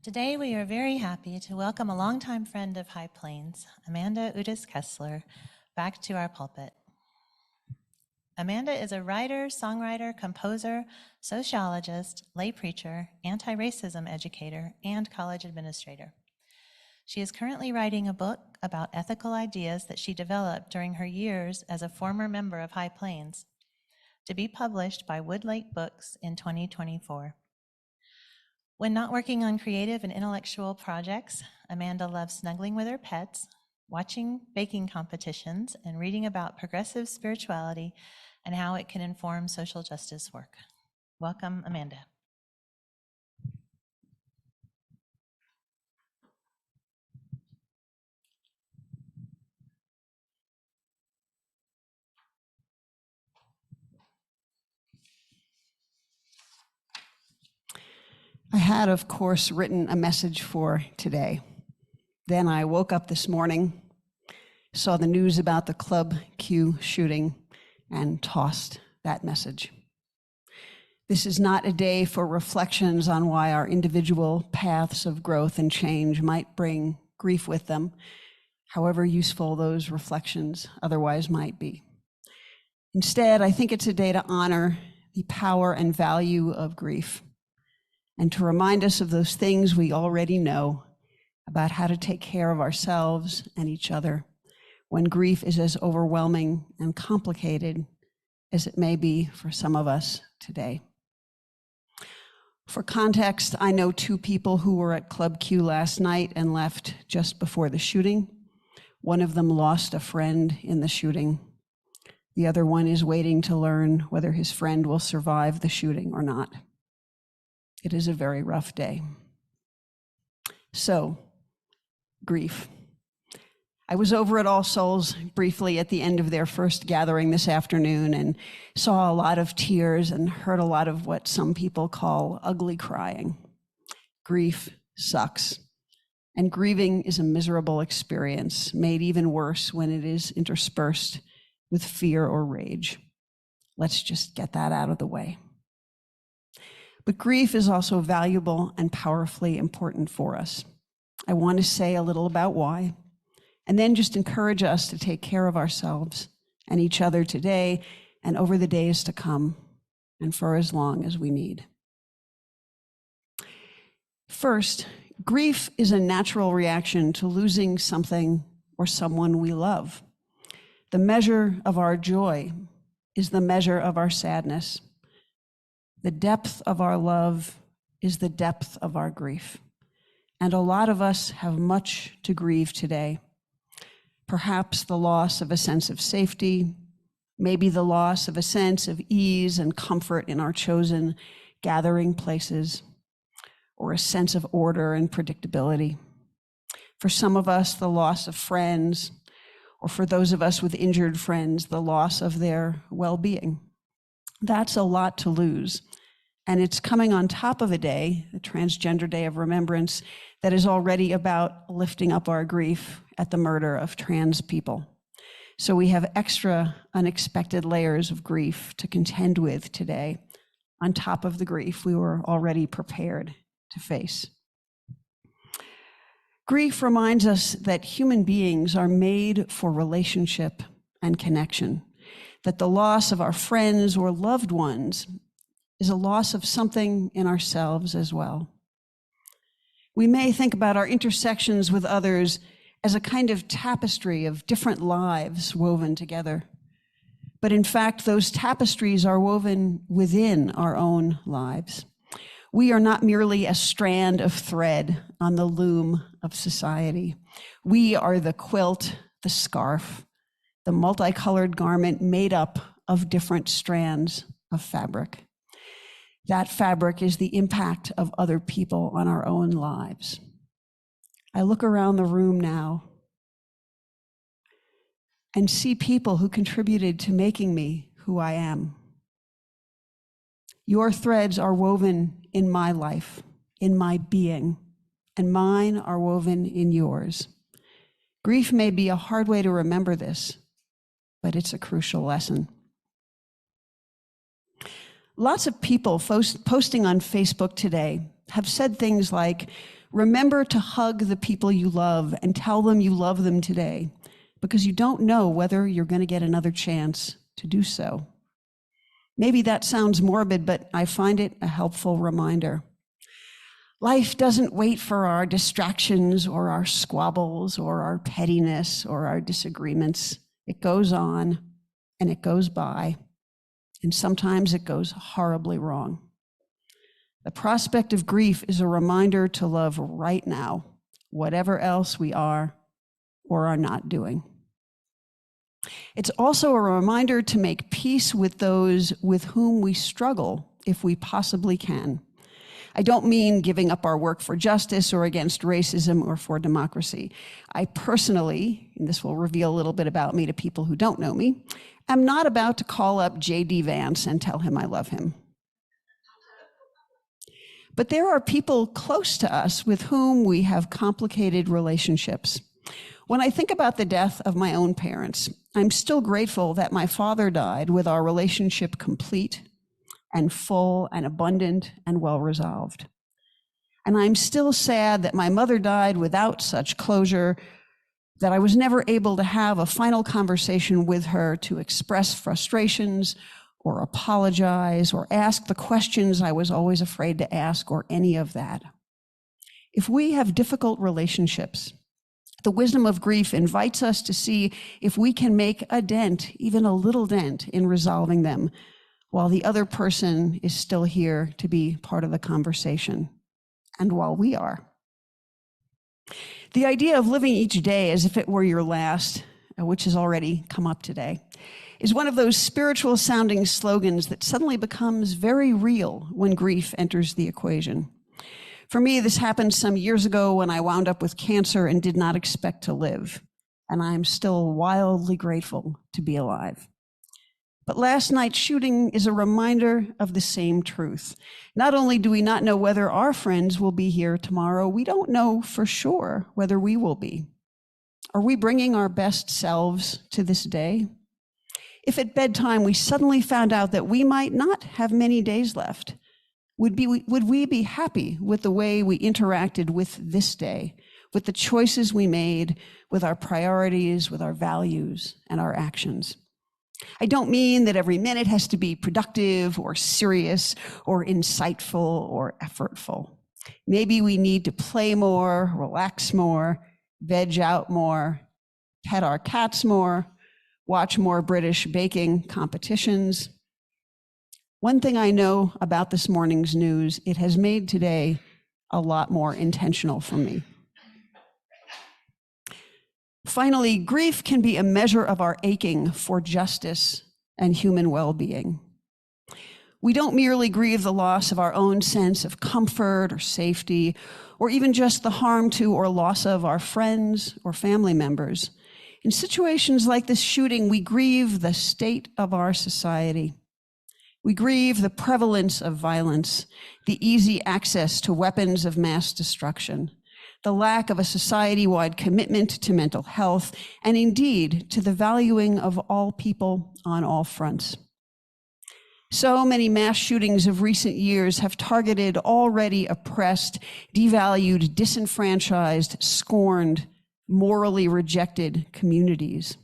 Today, we are very happy to welcome a longtime friend of High Plains, Amanda Udis-Kessler, back to our pulpit. Amanda is a writer, songwriter, composer, sociologist, lay preacher, anti-racism educator, and college administrator. She is currently writing a book about ethical ideas that she developed during her years as a former member of High Plains, to be published by Woodlake Books in 2024. When not working on creative and intellectual projects, Amanda loves snuggling with her pets, watching baking competitions, and reading about progressive spirituality and how it can inform social justice work. Welcome, Amanda. I had, of course, written a message for today. Then I woke up this morning, saw the news about the Club Q shooting, and tossed that message. This is not a day for reflections on why our individual paths of growth and change might bring grief with them, however useful those reflections otherwise might be. Instead, I think it's a day to honor the power and value of grief, and to remind us of those things we already know about how to take care of ourselves and each other when grief is as overwhelming and complicated as it may be for some of us today. For context, I know two people who were at Club Q last night and left just before the shooting. One of them lost a friend in the shooting. The other one is waiting to learn whether his friend will survive the shooting or not. It is a very rough day. So, grief. I was over at All Souls briefly at the end of their first gathering this afternoon and saw a lot of tears and heard a lot of what some people call ugly crying. Grief sucks. And grieving is a miserable experience, made even worse when it is interspersed with fear or rage. Let's just get that out of the way. But grief is also valuable and powerfully important for us. I want to say a little about why, and then just encourage us to take care of ourselves and each other today and over the days to come, and for as long as we need. First, grief is a natural reaction to losing something or someone we love. The measure of our joy is the measure of our sadness. The depth of our love is the depth of our grief. And a lot of us have much to grieve today. Perhaps the loss of a sense of safety, maybe the loss of a sense of ease and comfort in our chosen gathering places, or a sense of order and predictability. For some of us, the loss of friends, or for those of us with injured friends, the loss of their well-being. That's a lot to lose. And it's coming on top of a day, the Transgender Day of Remembrance, that is already about lifting up our grief at the murder of trans people. So we have extra unexpected layers of grief to contend with today, on top of the grief we were already prepared to face. Grief reminds us that human beings are made for relationship and connection, that the loss of our friends or loved ones is a loss of something in ourselves as well. We may think about our intersections with others as a kind of tapestry of different lives woven together. But in fact, those tapestries are woven within our own lives. We are not merely a strand of thread on the loom of society. We are the quilt, the scarf, the multicolored garment made up of different strands of fabric. That fabric is the impact of other people on our own lives. I look around the room now and see people who contributed to making me who I am. Your threads are woven in my life, in my being, and mine are woven in yours. Grief may be a hard way to remember this, but it's a crucial lesson. Lots of people posting on Facebook today have said things like, Remember to hug the people you love and tell them you love them today, because you don't know whether you're going to get another chance to do so. Maybe that sounds morbid, but I find it a helpful reminder. Life doesn't wait for our distractions or our squabbles or our pettiness or our disagreements. It goes on and it goes by, and sometimes it goes horribly wrong. The prospect of grief is a reminder to love right now, whatever else we are or are not doing. It's also a reminder to make peace with those with whom we struggle if we possibly can. I don't mean giving up our work for justice or against racism or for democracy. I personally, and this will reveal a little bit about me to people who don't know me, am not about to call up J.D. Vance and tell him I love him. But there are people close to us with whom we have complicated relationships. When I think about the death of my own parents, I'm still grateful that my father died with our relationship complete and full and abundant and well-resolved. And I'm still sad that my mother died without such closure, that I was never able to have a final conversation with her to express frustrations or apologize or ask the questions I was always afraid to ask, or any of that. If we have difficult relationships, the wisdom of grief invites us to see if we can make a dent, even a little dent, in resolving them, while the other person is still here to be part of the conversation, and while we are. The idea of living each day as if it were your last, which has already come up today, is one of those spiritual sounding slogans that suddenly becomes very real when grief enters the equation. For me, this happened some years ago when I wound up with cancer and did not expect to live, and I'm still wildly grateful to be alive. But last night's shooting is a reminder of the same truth. Not only do we not know whether our friends will be here tomorrow, we don't know for sure whether we will be. Are we bringing our best selves to this day? If at bedtime we suddenly found out that we might not have many days left, would we be happy with the way we interacted with this day, with the choices we made, with our priorities, with our values and our actions? I don't mean that every minute has to be productive or serious or insightful or effortful. Maybe we need to play more, relax more, veg out more, pet our cats more, watch more British baking competitions. One thing I know about this morning's news, it has made today a lot more intentional for me. Finally, grief can be a measure of our aching for justice and human well-being. We don't merely grieve the loss of our own sense of comfort or safety, or even just the harm to or loss of our friends or family members. In situations like this shooting, we grieve the state of our society. We grieve the prevalence of violence, the easy access to weapons of mass destruction, the lack of a society-wide commitment to mental health, and indeed to the valuing of all people on all fronts. So many mass shootings of recent years have targeted already oppressed, devalued, disenfranchised, scorned, morally rejected communities.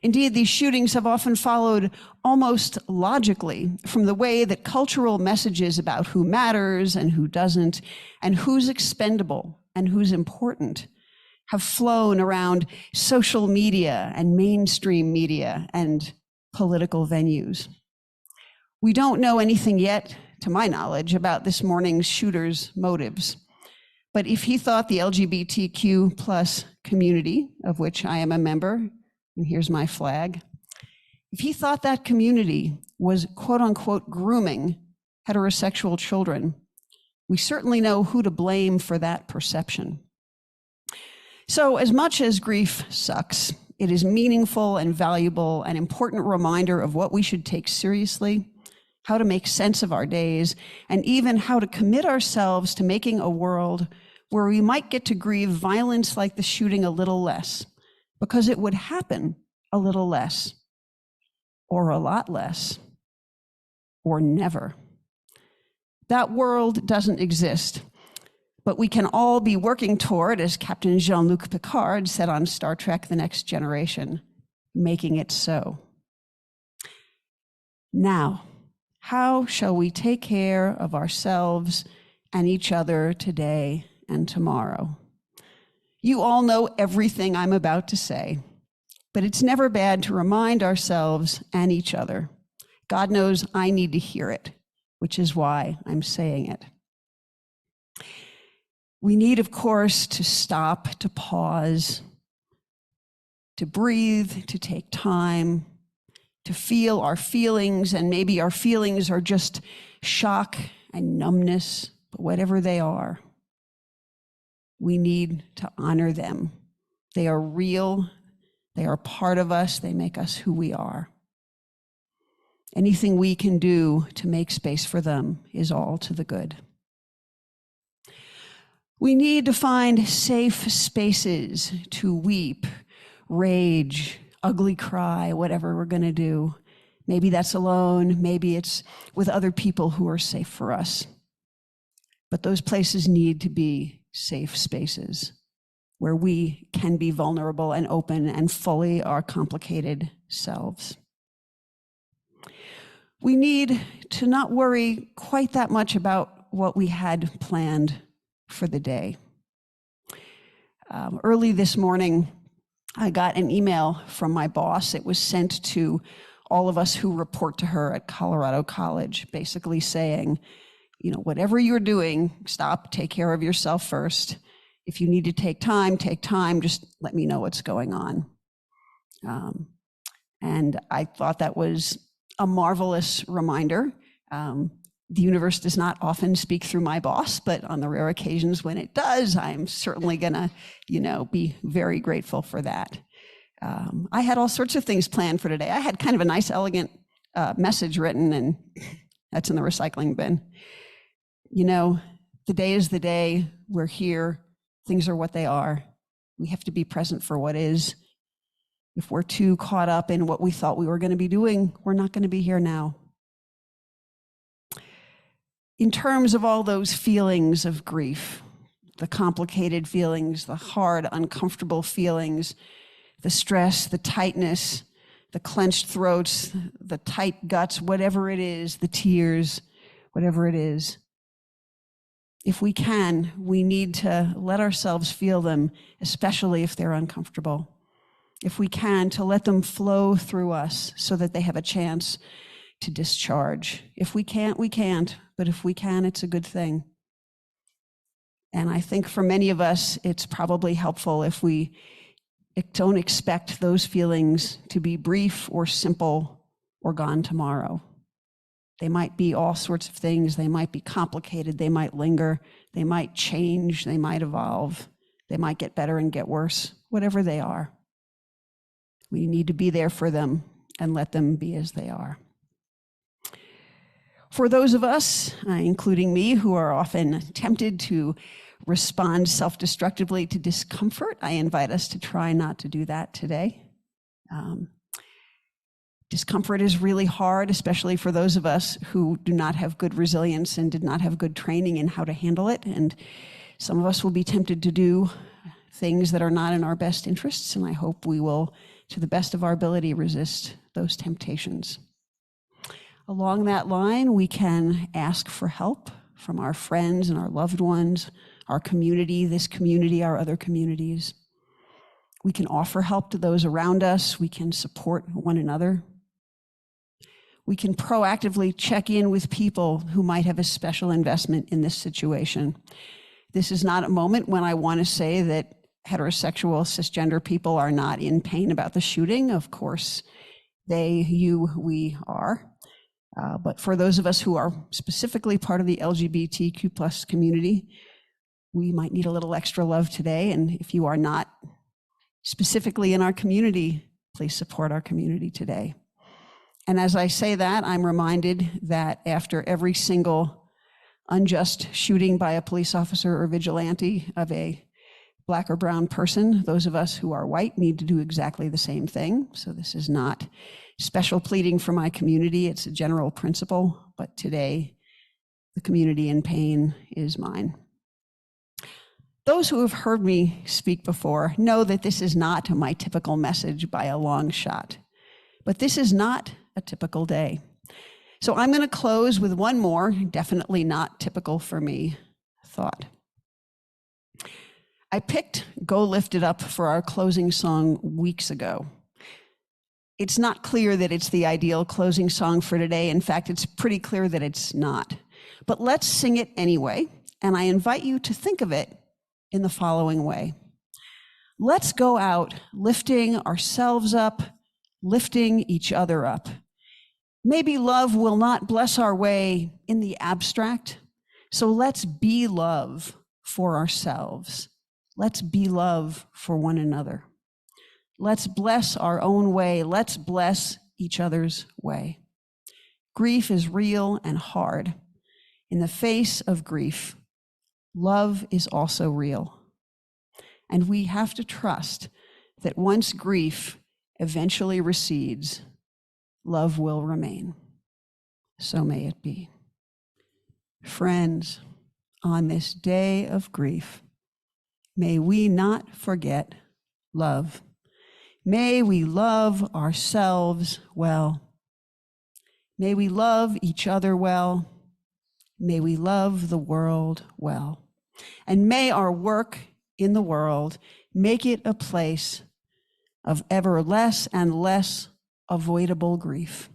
Indeed, these shootings have often followed almost logically from the way that cultural messages about who matters and who doesn't, and who's expendable and who's important, have flown around social media and mainstream media and political venues. We don't know anything yet, to my knowledge, about this morning's shooter's motives. But if he thought the LGBTQ plus community, of which I am a member, and here's my flag, if he thought that community was quote unquote grooming heterosexual children, we certainly know who to blame for that perception. So as much as grief sucks, it is meaningful and valuable, an important reminder of what we should take seriously, how to make sense of our days, and even how to commit ourselves to making a world where we might get to grieve violence like the shooting a little less, because it would happen a little less, or a lot less, or never. That world doesn't exist, But we can all be working toward, as Captain Jean-Luc Picard said on Star Trek: The Next Generation, making it so. Now, how shall we take care of ourselves and each other today and tomorrow? You all know everything I'm about to say, but it's never bad to remind ourselves and each other. God knows I need to hear it, which is why I'm saying it. We need, of course, to stop, to pause, to breathe, to take time, to feel our feelings, and maybe our feelings are just shock and numbness, but whatever they are, we need to honor them. They are real, they are part of us, they make us who we are. Anything we can do to make space for them is all to the good. We need to find safe spaces to weep, rage, ugly cry, whatever we're going to do. Maybe that's alone, maybe it's with other people who are safe for us. But those places need to be safe spaces where we can be vulnerable and open and fully our complicated selves. We need to not worry quite that much about what we had planned for the day. Early this morning, I got an email from my boss. It was sent to all of us who report to her at Colorado College, basically saying, whatever you're doing, stop, take care of yourself first. If you need to take time, just let me know what's going on. And I thought that was a marvelous reminder. The universe does not often speak through my boss, but on the rare occasions when it does, I'm certainly gonna, be very grateful for that. I had all sorts of things planned for today. I had kind of a nice, elegant message written, and that's in the recycling bin. The day is the day. We're here. Things are what they are. We have to be present for what is. If we're too caught up in what we thought we were going to be doing, we're not going to be here now. In terms of all those feelings of grief, the complicated feelings, the hard, uncomfortable feelings, the stress, the tightness, the clenched throats, the tight guts, whatever it is, the tears, whatever it is. If we can, we need to let ourselves feel them, especially if they're uncomfortable. If we can, to let them flow through us so that they have a chance to discharge. If we can't, we can't, but if we can, it's a good thing. And I think for many of us, it's probably helpful if we don't expect those feelings to be brief or simple or gone tomorrow. They might be all sorts of things. They might be complicated. They might linger. They might change. They might evolve. They might get better and get worse, whatever they are. We need to be there for them and let them be as they are. For those of us, including me, who are often tempted to respond self-destructively to discomfort, I invite us to try not to do that today. Discomfort is really hard, especially for those of us who do not have good resilience and did not have good training in how to handle it. And some of us will be tempted to do things that are not in our best interests, and I hope we will, to the best of our ability, resist those temptations. Along that line, we can ask for help from our friends and our loved ones, our community, this community, our other communities. We can offer help to those around us. We can support one another. We can proactively check in with people who might have a special investment in this situation. This is not a moment when I want to say that heterosexual, cisgender people are not in pain about the shooting. Of course, they, you, we are. But for those of us who are specifically part of the LGBTQ plus community, we might need a little extra love today. And if you are not specifically in our community, please support our community today. And as I say that, I'm reminded that after every single unjust shooting by a police officer or vigilante of a Black or brown person, those of us who are white need to do exactly the same thing. So this is not special pleading for my community, it's a general principle, but today the community in pain is mine. Those who have heard me speak before know that this is not my typical message by a long shot, but this is not a typical day. So I'm going to close with one more, definitely not typical for me, thought. I picked Go Lift It Up for our closing song weeks ago. It's not clear that it's the ideal closing song for today. In fact, it's pretty clear that it's not. But let's sing it anyway, and I invite you to think of it in the following way. Let's go out lifting ourselves up, lifting each other up. Maybe love will not bless our way in the abstract, so let's be love for ourselves. Let's be love for one another. Let's bless our own way. Let's bless each other's way. Grief is real and hard. In the face of grief, love is also real. And we have to trust that once grief eventually recedes, love will remain. So may it be. Friends, on this day of grief, may we not forget love. May we love ourselves well. May we love each other well. May we love the world well. And may our work in the world make it a place of ever less and less avoidable grief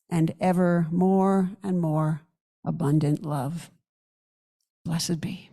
and ever more and more abundant love. Blessed be.